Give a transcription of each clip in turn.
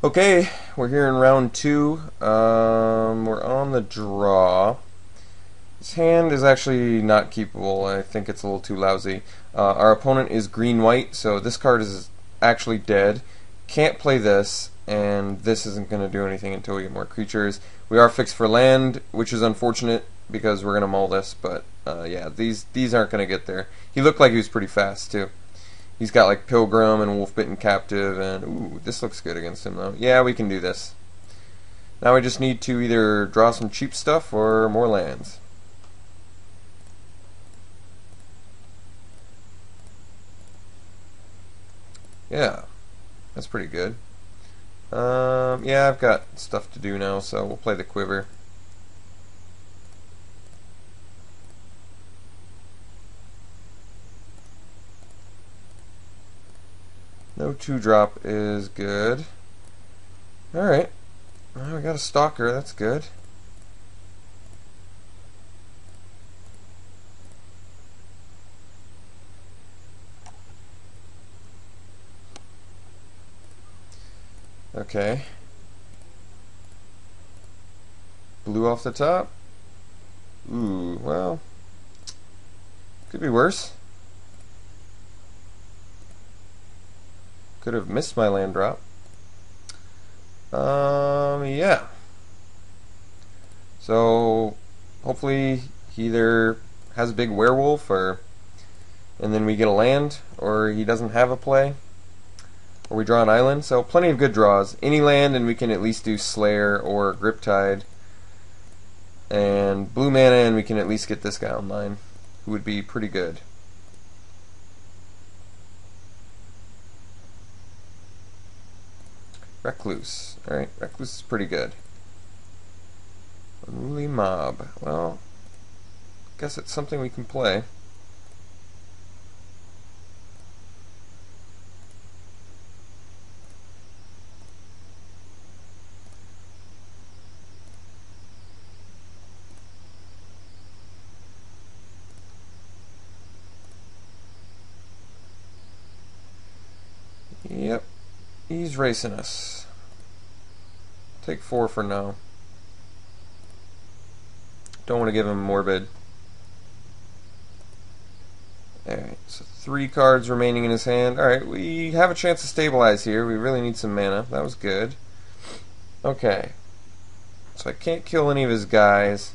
Okay, we're here in round two. We're on the draw. This hand is actually not keepable. I think it's a little too lousy. Our opponent is green-white, so this card is actually dead. Can't play this, and this isn't going to do anything until we get more creatures. We are fixed for land, which is unfortunate because we're going to mull this, but yeah, these aren't going to get there. He looked like he was pretty fast, too. He's got like Pilgrim and Wolf-Bitten Captive, and ooh, this looks good against him though. Yeah, we can do this. Now we just need to either draw some cheap stuff or more lands. Yeah, that's pretty good. Yeah, I've got stuff to do now, so we'll play the Quiver. No 2-drop is good. Alright. Well, we got a Stalker, that's good. Okay. Blue off the top. Ooh, well. Could be worse. Could have missed my land drop. Yeah. So, hopefully he either has a big werewolf, and then we get a land, or he doesn't have a play, or we draw an island. So, plenty of good draws. Any land, and we can at least do Slayer or Griptide. And blue mana, and we can at least get this guy online, who would be pretty good. Recluse. Alright, Recluse is pretty good. Unruly Mob. Well, guess it's something we can play. Yep, he's racing us. Take 4 for now. Don't want to give him Morbid. Alright, so 3 cards remaining in his hand. Alright, we have a chance to stabilize here. We really need some mana. That was good. Okay. So I can't kill any of his guys.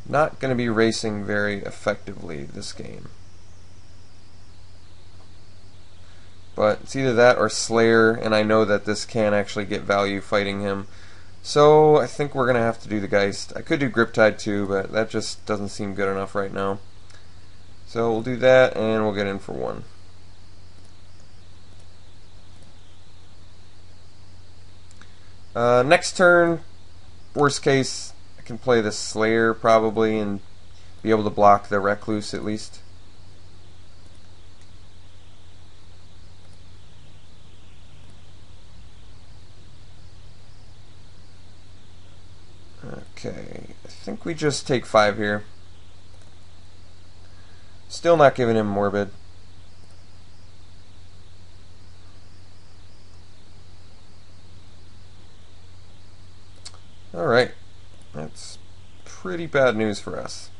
Not going to be racing very effectively this game. But it's either that or Slayer, and I know that this can actually get value fighting him. So I think we're going to have to do the Geist. I could do Griptide too, but that just doesn't seem good enough right now. So we'll do that, and we'll get in for 1. Next turn, worst case, I can play the Slayer probably and be able to block the Recluse at least. Okay, I think we just take 5 here. Still not giving him Morbid. Alright, that's pretty bad news for us.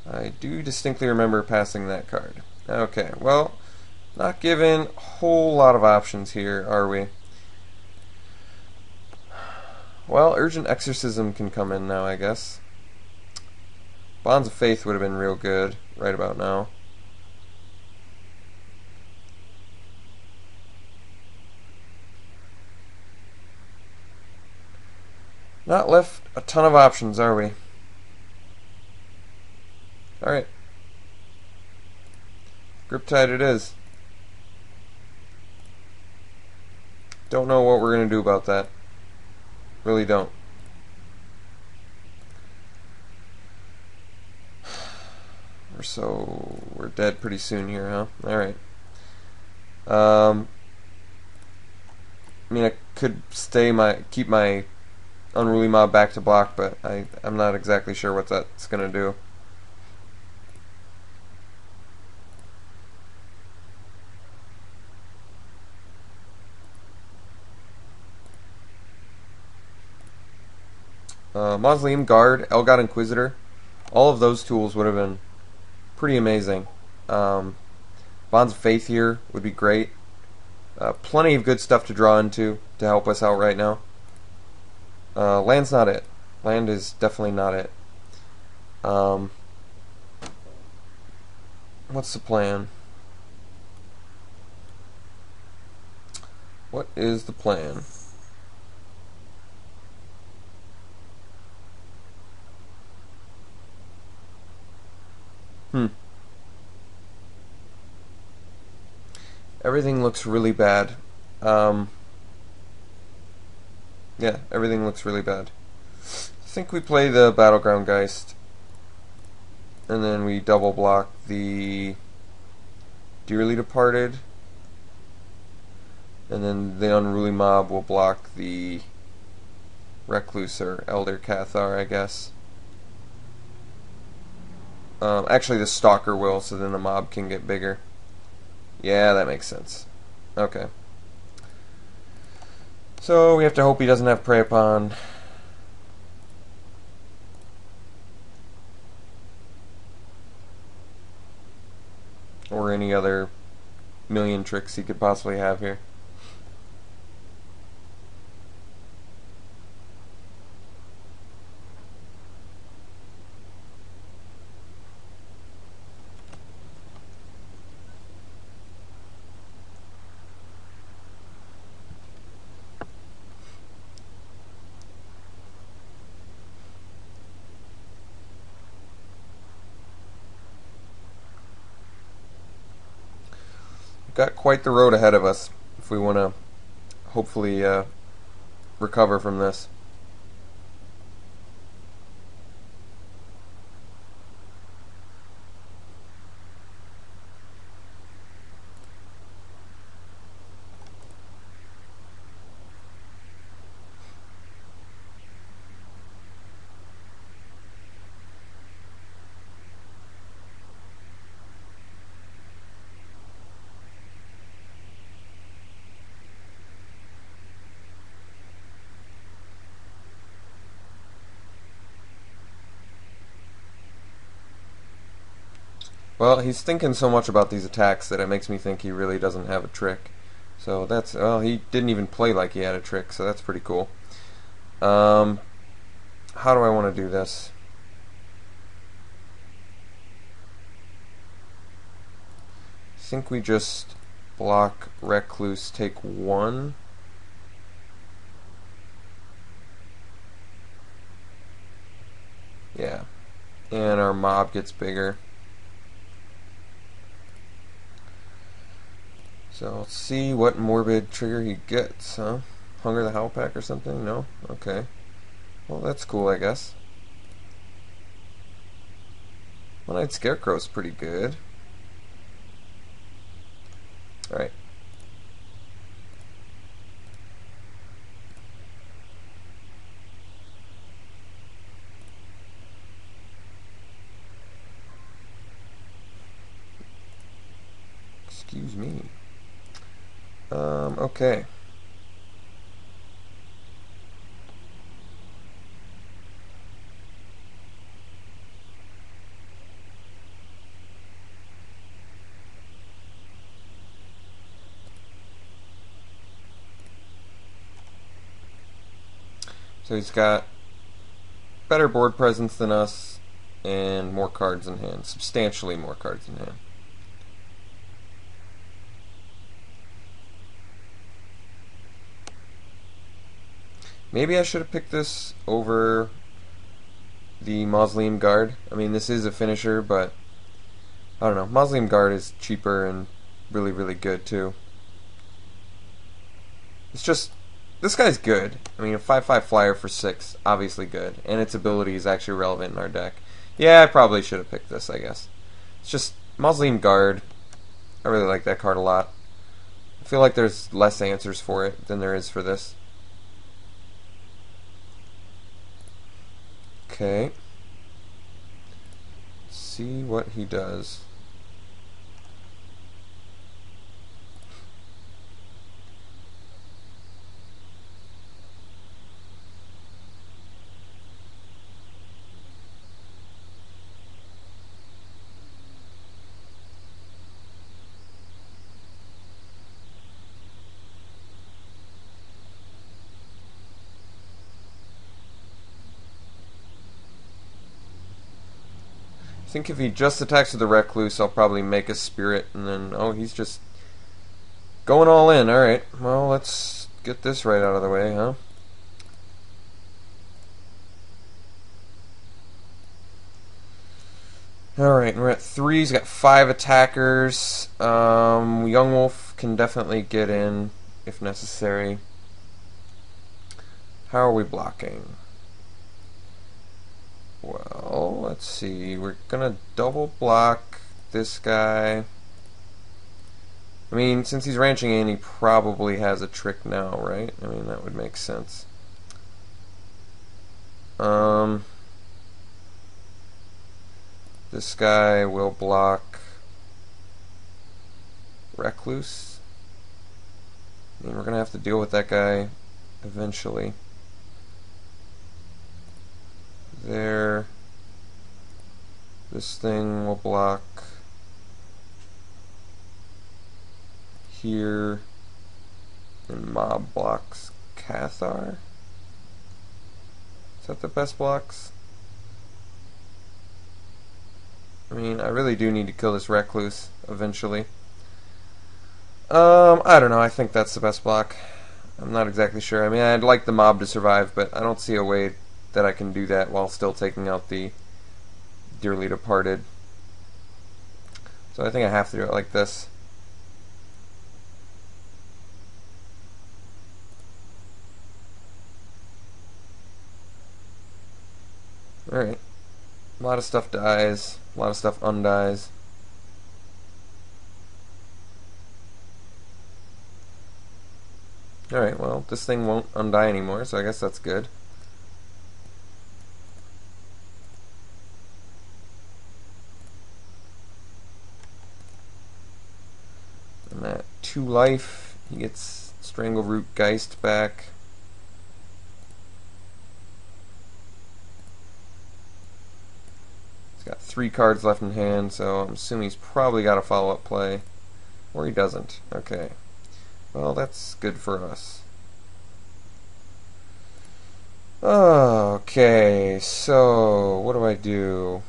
I do distinctly remember passing that card. Okay, well, not given a whole lot of options here, are we? Well, Urgent Exorcism can come in now, I guess. Bonds of Faith would have been real good right about now. Not left a ton of options, are we? Alright. Griptide it is. Don't know what we're going to do about that. Really don't. We're dead pretty soon here, huh? Alright. I mean, I could keep my Unruly Mob back to block, but I'm not exactly sure what that's gonna do. Mausoleum Guard, Elgod Inquisitor. All of those tools would have been pretty amazing. Bonds of Faith here would be great. Plenty of good stuff to draw into to help us out right now. Land's not it. Land is definitely not it. What's the plan? What is the plan? Everything looks really bad. Yeah, everything looks really bad. I think we play the Battleground Geist, and then we double block the Dearly Departed, and then the Unruly Mob will block the Recluse or Elder Cathar, I guess. Actually, the Stalker will, so then the mob can get bigger. Yeah, that makes sense. Okay. So we have to hope he doesn't have Prey Upon. Or any other million tricks he could possibly have here. Got quite the road ahead of us if we want to hopefully recover from this. Well, he's thinking so much about these attacks that it makes me think he really doesn't have a trick. So that's, well, he didn't even play like he had a trick, so that's pretty cool. How do I want to do this? I think we just block Recluse, take one. Yeah. And our mob gets bigger. So let's see what morbid trigger he gets, huh? Hunger the Howlpack or something? No? Okay. Well, that's cool, I guess. One-Eyed Scarecrow's pretty good. Alright. Excuse me. Okay. So he's got better board presence than us and more cards in hand. Substantially more cards in hand. Maybe I should have picked this over the Mausoleum Guard. I mean, this is a finisher, but I don't know. Mausoleum Guard is cheaper and really, really good, too. It's just, this guy's good. I mean, a 5/5 flyer for 6, obviously good. And its ability is actually relevant in our deck. Yeah, I probably should have picked this, I guess. It's just, Mausoleum Guard, I really like that card a lot. I feel like there's less answers for it than there is for this. Okay. See what he does. think if he just attacks with the Recluse, I'll probably make a Spirit, and then, oh, he's just going all in. Alright, well, let's get this right out of the way, huh? Alright, we're at 3. He's got 5 attackers. Young Wolf can definitely get in if necessary. How are we blocking? Well, let's see. We're gonna double block this guy. I mean, since he's ranching in, he probably has a trick now, right? I mean, that would make sense. This guy will block Recluse. I mean, we're gonna have to deal with that guy eventually. There. This thing will block here, and Mob blocks Cathar. Is that the best blocks? I mean, I really do need to kill this Recluse eventually. I don't know, I think that's the best block. I'm not exactly sure. I mean, I'd like the Mob to survive, but I don't see a way that I can do that while still taking out the dearly departed. So I think I have to do it like this. Alright. A lot of stuff dies, a lot of stuff undies. Alright, well, this thing won't undie anymore, so I guess that's good. I'm at 2 life. He gets Strangleroot Geist back. He's got 3 cards left in hand, so I'm assuming he's probably got a follow-up play. Or he doesn't. Okay. Well, that's good for us. Okay, so what do I do?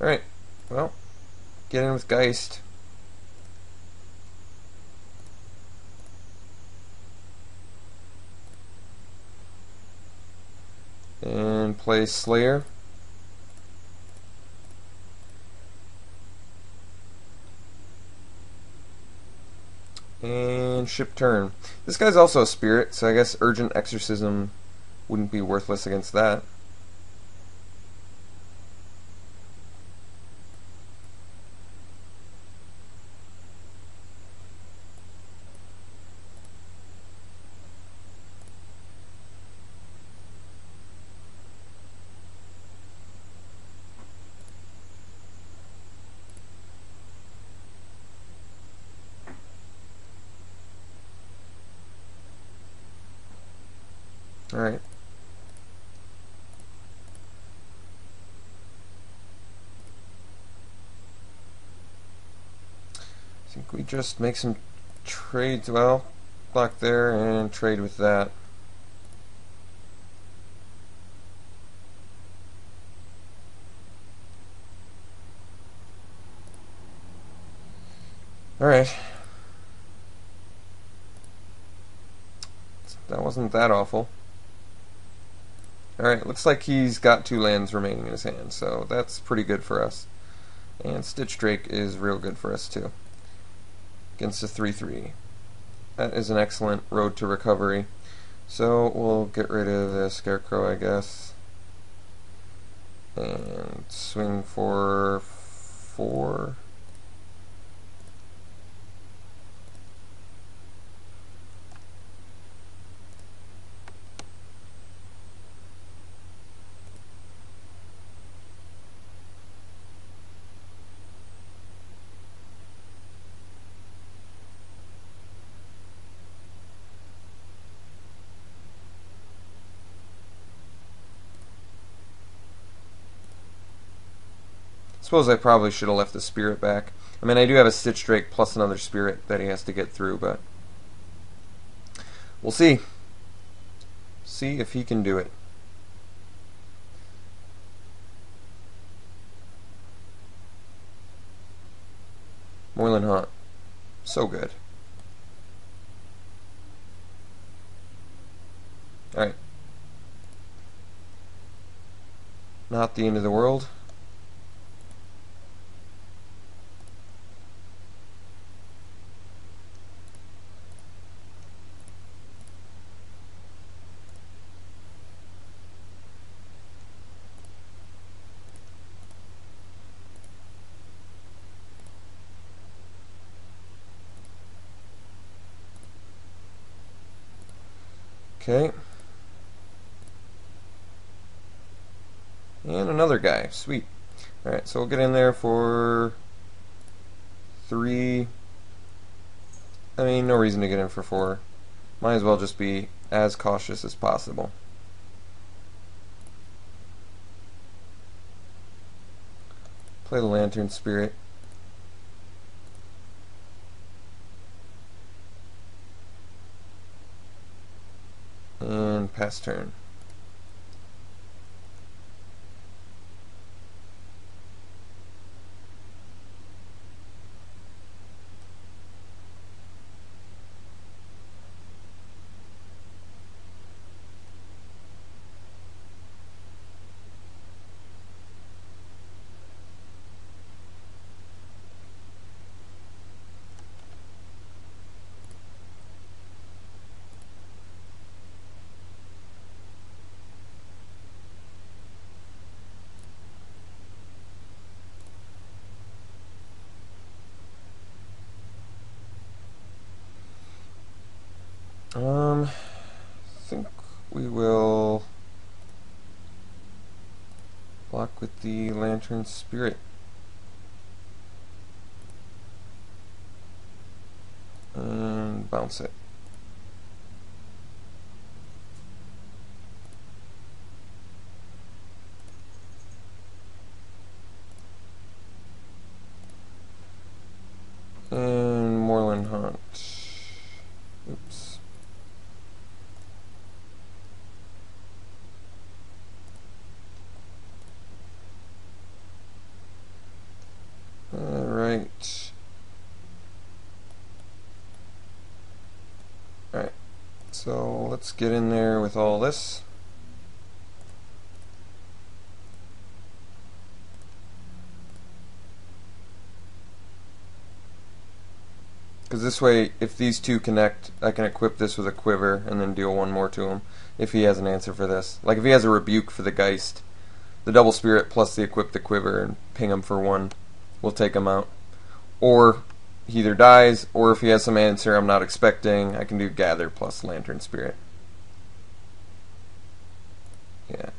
Alright, well, get in with Geist. And play Slayer. And ship turn. This guy's also a spirit, so I guess Urgent Exorcism wouldn't be worthless against that. Alright. I think we just make some trades. Well, block there and trade with that. Alright. That wasn't that awful. Alright, looks like he's got 2 lands remaining in his hand, so that's pretty good for us. And Stitch Drake is real good for us too. Against a 3/3. That is an excellent road to recovery. So we'll get rid of the Scarecrow, I guess. And swing for 4. Suppose I probably should have left the Spirit back. I mean, I do have a Stitch Drake plus another Spirit that he has to get through, but We'll see. See if he can do it. Moreland Hunt. So good. Alright. Not the end of the world. Okay. And another guy. Sweet. Alright, so we'll get in there for 3. I mean, no reason to get in for 4. Might as well just be as cautious as possible. Play the Lantern Spirit. And pass turn. I think we will block with the Lantern Spirit. And bounce it. And Moreland Hunt. Oops. Alright. Alright. So let's get in there with all this. Because this way, if these two connect, I can equip this with a quiver and then deal one more to him if he has an answer for this. Like if he has a rebuke for the Geist, the double spirit plus the equip the quiver and ping him for 1 will take him out. Or he either dies, or if he has some answer I'm not expecting, I can do gather plus Lantern Spirit. Yeah.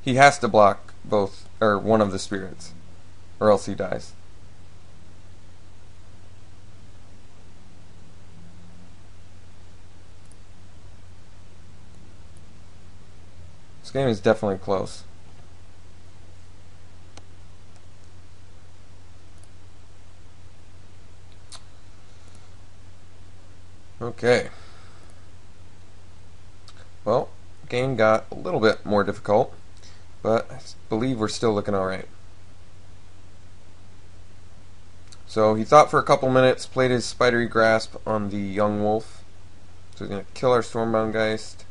He has to block both, or one of the spirits, or else he dies. This game is definitely close. Okay. Well, game got a little bit more difficult, but I believe we're still looking alright. So he thought for a couple minutes, played his spidery grasp on the young wolf. So he's going to kill our Stormbound Geist.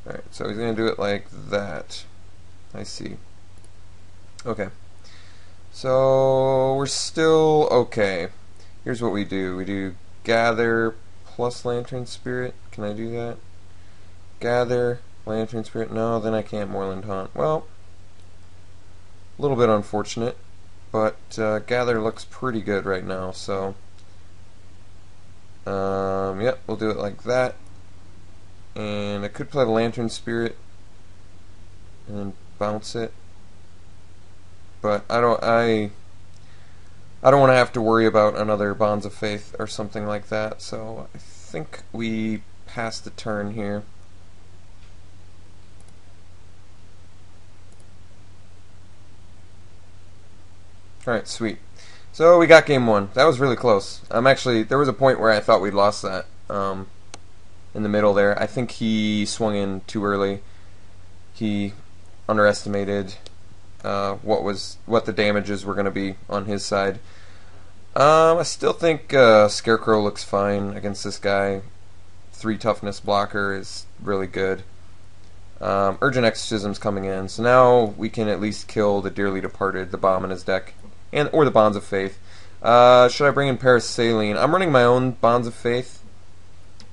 Alright, so he's going to do it like that. I see. Okay. So we're still okay. Here's what we do. We do gather plus Lantern Spirit. Can I do that? Gather, Lantern Spirit. No, then I can't Moreland Hunt. Well, a little bit unfortunate, but gather looks pretty good right now, so Yep, we'll do it like that. And I could play the Lantern Spirit and bounce it, but I don't want to have to worry about another Bonds of Faith or something like that. So I think we pass the turn here. Alright, sweet. So we got game one. That was really close. There was a point where I thought we'd lost that in the middle there. I think he swung in too early. He underestimated what the damages were going to be on his side. I still think Scarecrow looks fine against this guy. 3 toughness blocker is really good. Urgent Exorcism's coming in, so now we can at least kill the Dearly Departed, the bomb in his deck, or the Bonds of Faith. Should I bring in Parasaline? I'm running my own Bonds of Faith,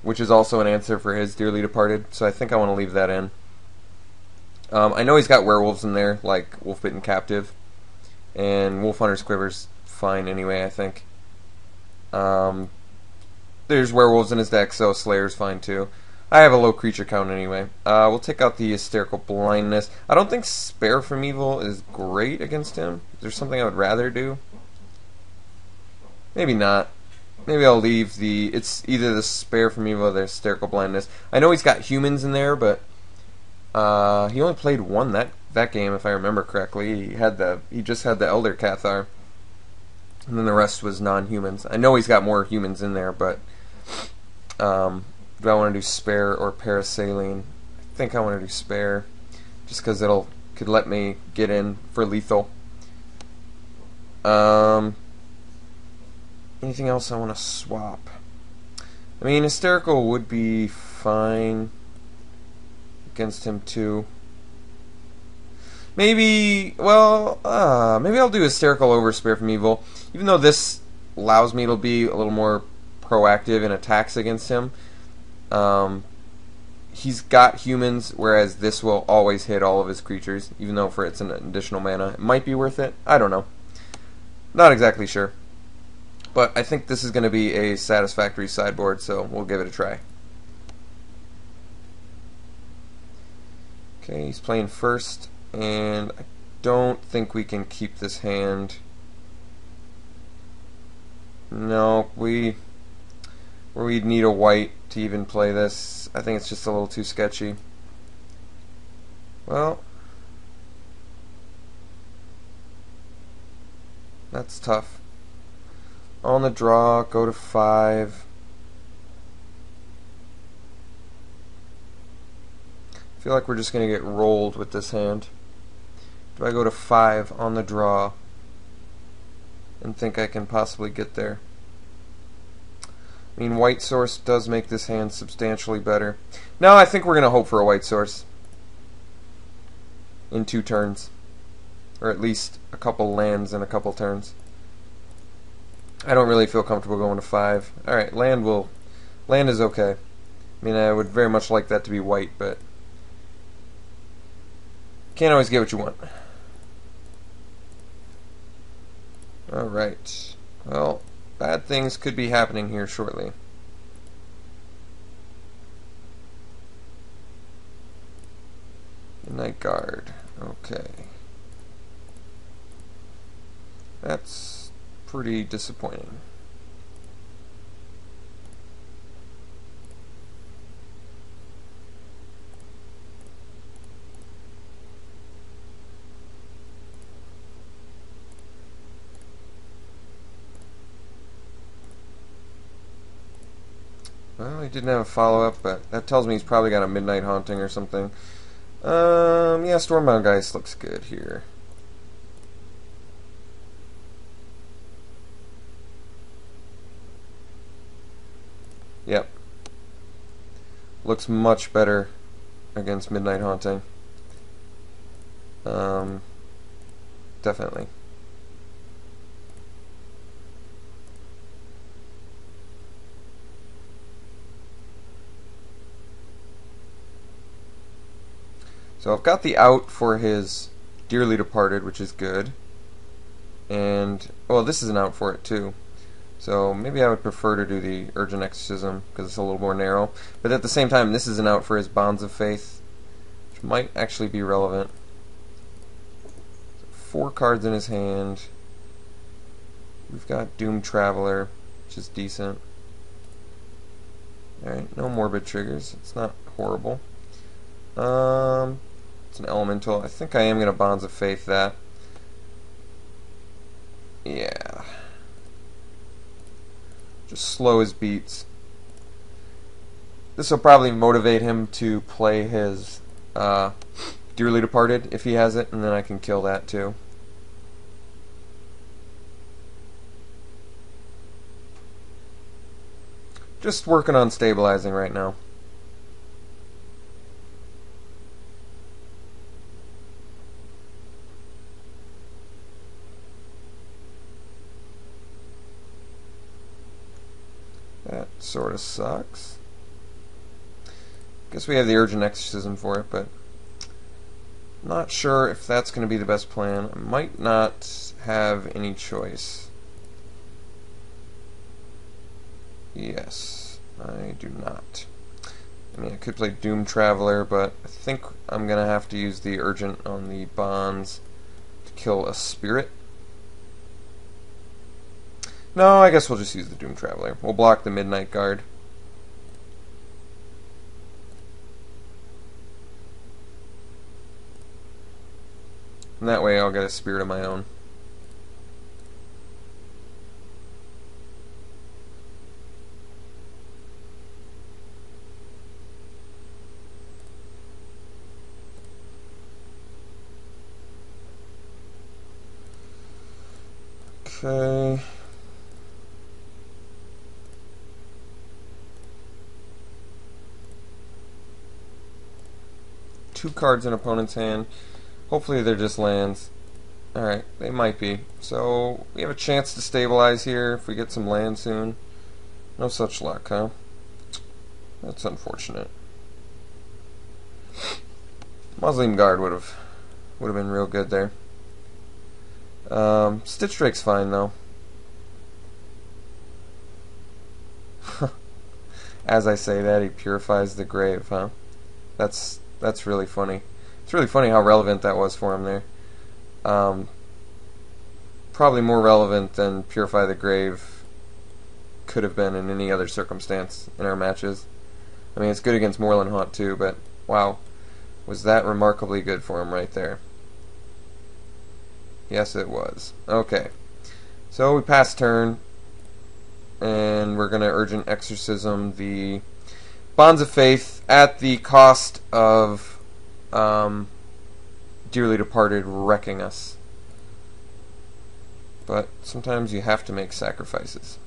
which is also an answer for his Dearly Departed, so I think I want to leave that in. I know he's got werewolves in there, like Wolf-Bitten Captive, and Wolf Hunter's Quiver's fine anyway, I think. There's werewolves in his deck, so Slayer's fine too. I have a low creature count anyway. We'll take out the Hysterical Blindness. I don't think Spare from Evil is great against him. Is there something I would rather do? Maybe not. Maybe I'll leave it's either the Spare from Evil or the Hysterical Blindness. I know he's got humans in there, but he only played one that game, if I remember correctly. He just had the Elder Cathar, and then the rest was non-humans. I know he's got more humans in there, but do I want to do Spare or Parasaline? I think I want to do Spare, just because could let me get in for lethal. Anything else I want to swap? I mean, Hysterical would be fine against him too. Maybe I'll do Hysterical over Spare from Evil, even though this allows me to be a little more proactive in attacks against him. He's got humans, whereas this will always hit all of his creatures, even though it's an additional mana. It might be worth it. I don't know. Not exactly sure. But I think this is going to be a satisfactory sideboard, so we'll give it a try. Okay, he's playing first, and I don't think we can keep this hand. No, we'd need a white to even play this. I think it's just a little too sketchy. Well, that's tough. On the draw, go to 5. I feel like we're just going to get rolled with this hand. Do I go to 5 on the draw and think I can possibly get there? I mean, white source does make this hand substantially better. No, I think we're going to hope for a white source in 2 turns, or at least a couple lands in a couple turns. I don't really feel comfortable going to 5. Alright, land is okay. I mean, I would very much like that to be white, but can't always get what you want. Alright. Well, bad things could be happening here shortly. Night Guard. Okay. That's pretty disappointing. Well, he didn't have a follow-up, but that tells me he's probably got a Midnight Haunting or something. Yeah, Stormbound Geist looks good here. Yep. Looks much better against Midnight Haunting. Definitely. So I've got the out for his Dearly Departed, which is good. And, well, this is an out for it too. So maybe I would prefer to do the Urgent Exorcism because it's a little more narrow. But at the same time, this is an out for his Bonds of Faith, which might actually be relevant. So 4 cards in his hand. We've got Doomed Traveler, which is decent. Alright, no morbid triggers. It's not horrible. It's an elemental. I think I am going to Bonds of Faith that. Yeah. Just slow his beats. This will probably motivate him to play his Dearly Departed if he has it, and then I can kill that too. Just working on stabilizing right now. That sort of sucks. Guess we have the Urgent Exorcism for it, but not sure if that's going to be the best plan. I might not have any choice. Yes, I do not. I mean, I could play Doom Traveler, but I think I'm going to have to use the Urgent on the Bonds to kill a Spirit. No, I guess we'll just use the Doom Traveler. We'll block the Midnight Guard. And that way I'll get a Spirit of my own. Okay. Two cards in opponent's hand. Hopefully they're just lands. Alright, they might be. So we have a chance to stabilize here if we get some land soon. No such luck, huh? That's unfortunate. Muslim Guard would have been real good there. Stitch Drake's fine though. As I say that, he purifies the grave, huh? That's really funny. It's really funny how relevant that was for him there. Probably more relevant than Purify the Grave could have been in any other circumstance in our matches. I mean, it's good against Moorland Haunt too, but wow, was that remarkably good for him right there. Yes, it was. Okay, so we pass turn, and we're going to Urgent Exorcism the Bonds of Faith at the cost of Dearly Departed wrecking us. But sometimes you have to make sacrifices.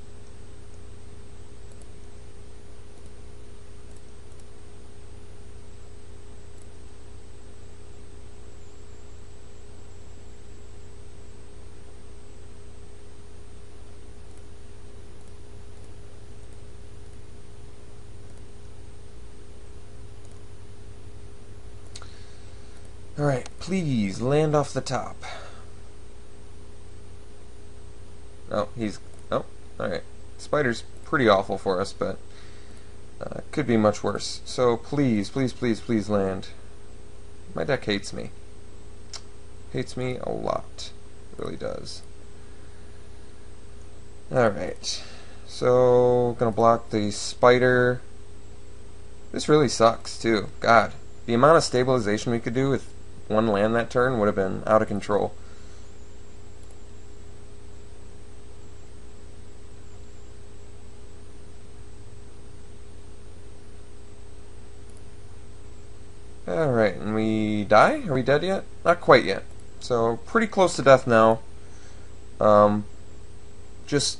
Alright, please land off the top. Oh, oh, alright. Spider's pretty awful for us, but could be much worse. So please, please, please, please land. My deck hates me. Hates me a lot. It really does. Alright. So, gonna block the Spider. This really sucks, too. God. The amount of stabilization we could do with one land that turn would have been out of control. Alright, and we die? Are we dead yet? Not quite yet. So, pretty close to death now. Just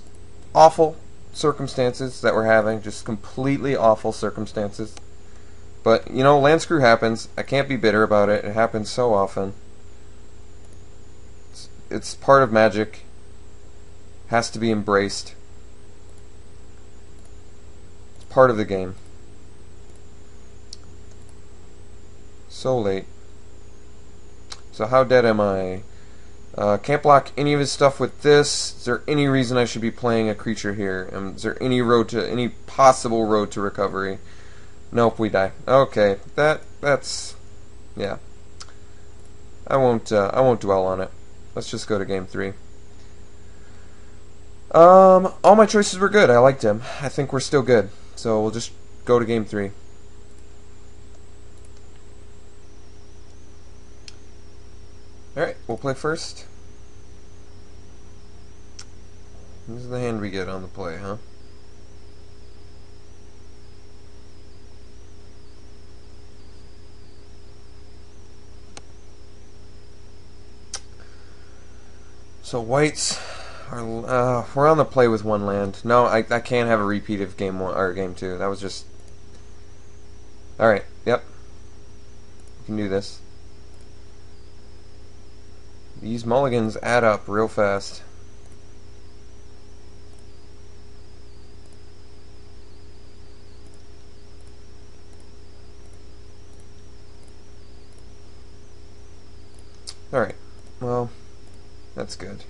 awful circumstances that we're having. Just completely awful circumstances. But, you know, land screw happens. I can't be bitter about it. It happens so often. It's part of Magic. Has to be embraced. It's part of the game. So late. So how dead am I? Can't block any of his stuff with this. Is there any reason I should be playing a creature here? Is there any possible road to recovery? Nope, we die. Okay, that's yeah. I won't dwell on it. Let's just go to game 3. All my choices were good. I liked him. I think we're still good. So we'll just go to game 3. Alright, we'll play first. This is the hand we get on the play, huh? So whites are we're on the play with 1 land. No, I can't have a repeat of game 1 or game 2. That was just alright. Yep, we can do this. These mulligans add up real fast. Alright, well, that's good.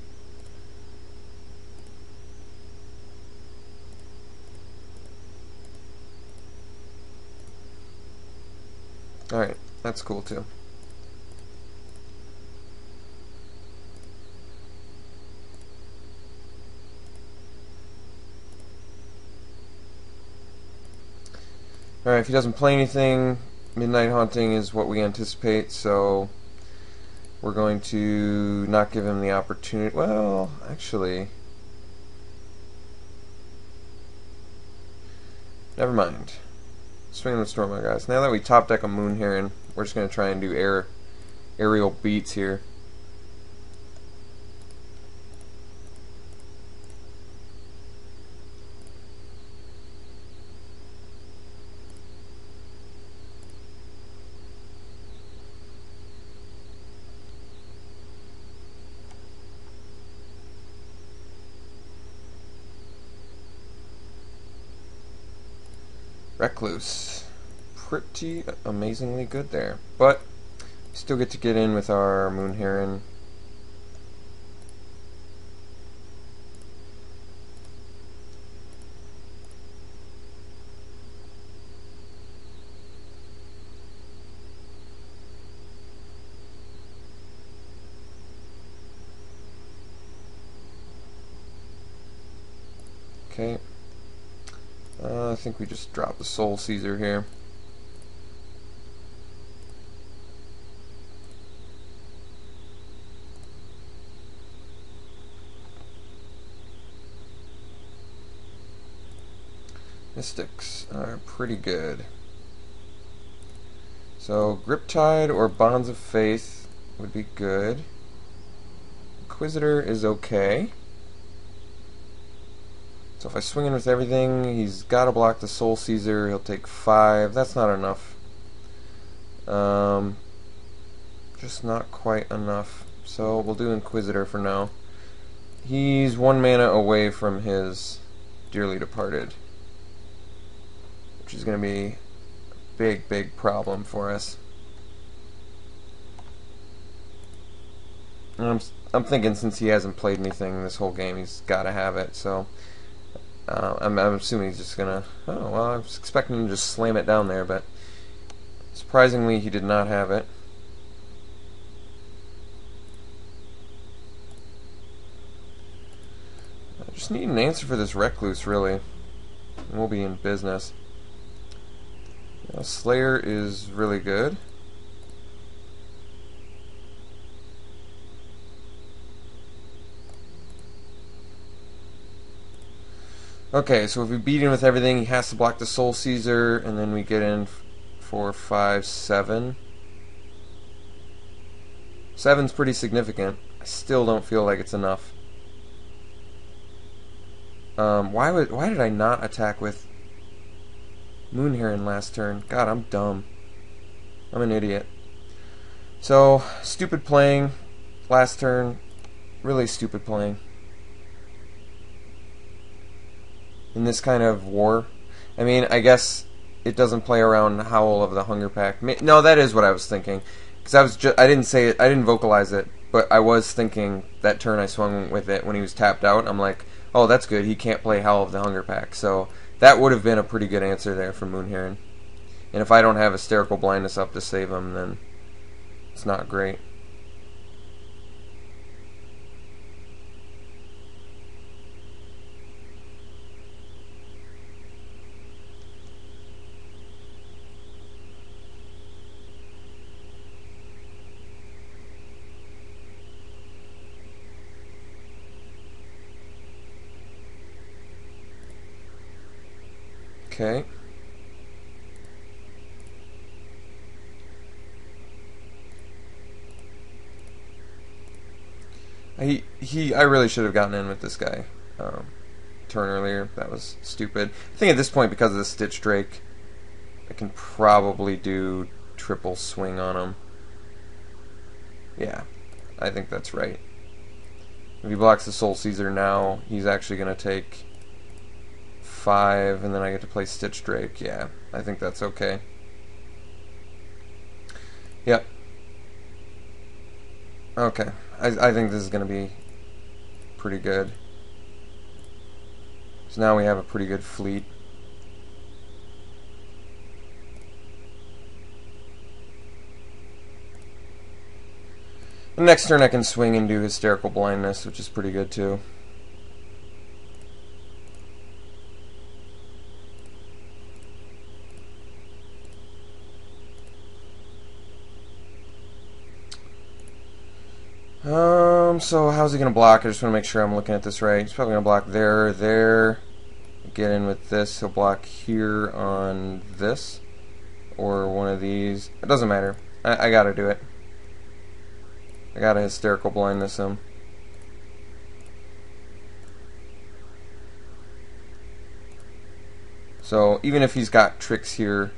Alright, that's cool too. Alright, if he doesn't play anything, Midnight Haunting is what we anticipate, so we're going to not give him the opportunity. Well, actually, never mind. Swing the Storm, my guys. Now that we top deck a Moon Heron, we're just going to try and do aerial beats here. Recluse. Pretty amazingly good there. But still get to get in with our Moon Heron. Okay. I think we just drop the Soul Caesar here. Mystics are pretty good. So Griptide or Bonds of Faith would be good. Inquisitor is okay. So if I swing in with everything, he's got to block the Soul Caesar. He'll take 5. That's not enough. Just not quite enough. So we'll do Inquisitor for now. He's 1 mana away from his Dearly Departed, which is going to be a big problem for us. And I'm thinking since he hasn't played anything this whole game, he's got to have it. So I'm assuming he's just gonna. Oh well, I was expecting him to just slam it down there, but surprisingly, he did not have it. I just need an answer for this Recluse, really, and we'll be in business. Slayer is really good. Okay, so if we beat him with everything, he has to block the Soul Caesar, and then we get in 4, 5, 7. 7's pretty significant. I still don't feel like it's enough. Why did I not attack with Moon Heron last turn? God, I'm dumb. I'm an idiot. So, stupid playing last turn. Really stupid playing. In this kind of war. I mean, I guess it doesn't play around Howl of the Hunger Pact. No, that is what I was thinking. Because I didn't say it, I didn't vocalize it but I was thinking that turn I swung with it when he was tapped out, I'm like, oh, that's good, he can't play Howl of the Hunger Pack. So that would have been a pretty good answer there from Moon Heron. And if I don't have Hysterical Blindness up to save him, then it's not great. Okay. I really should have gotten in with this guy turn earlier. That was stupid. I think at this point, because of the Stitch Drake, I can probably do triple swing on him. Yeah, I think that's right. If he blocks the Soul Caesar now, he's actually going to take 5, and then I get to play Stitch Drake. Yeah, I think that's okay. Yep. Okay, I think this is going to be pretty good. So now we have a pretty good fleet. The next turn I can swing and do Hysterical Blindness, which is pretty good too. So how's he going to block? I just want to make sure I'm looking at this right. He's probably going to block there, there. Get in with this. He'll block here on this. Or one of these. It doesn't matter. I gotta do it. I gotta Hysterical Blindness him. So even if he's got tricks here,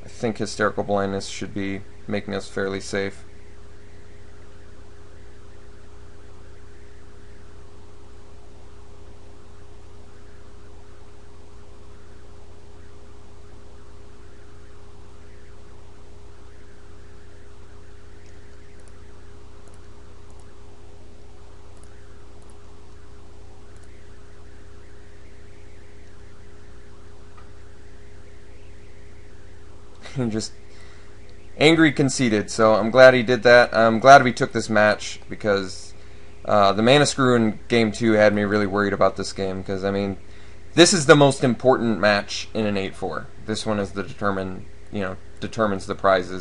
I think Hysterical Blindness should be making us fairly safe. And just angry conceited. So I'm glad he did that. I'm glad we took this match because the Mana Screw in Game 2 had me really worried about this game because, I mean, this is the most important match in an 8-4. This one is the determines the prizes.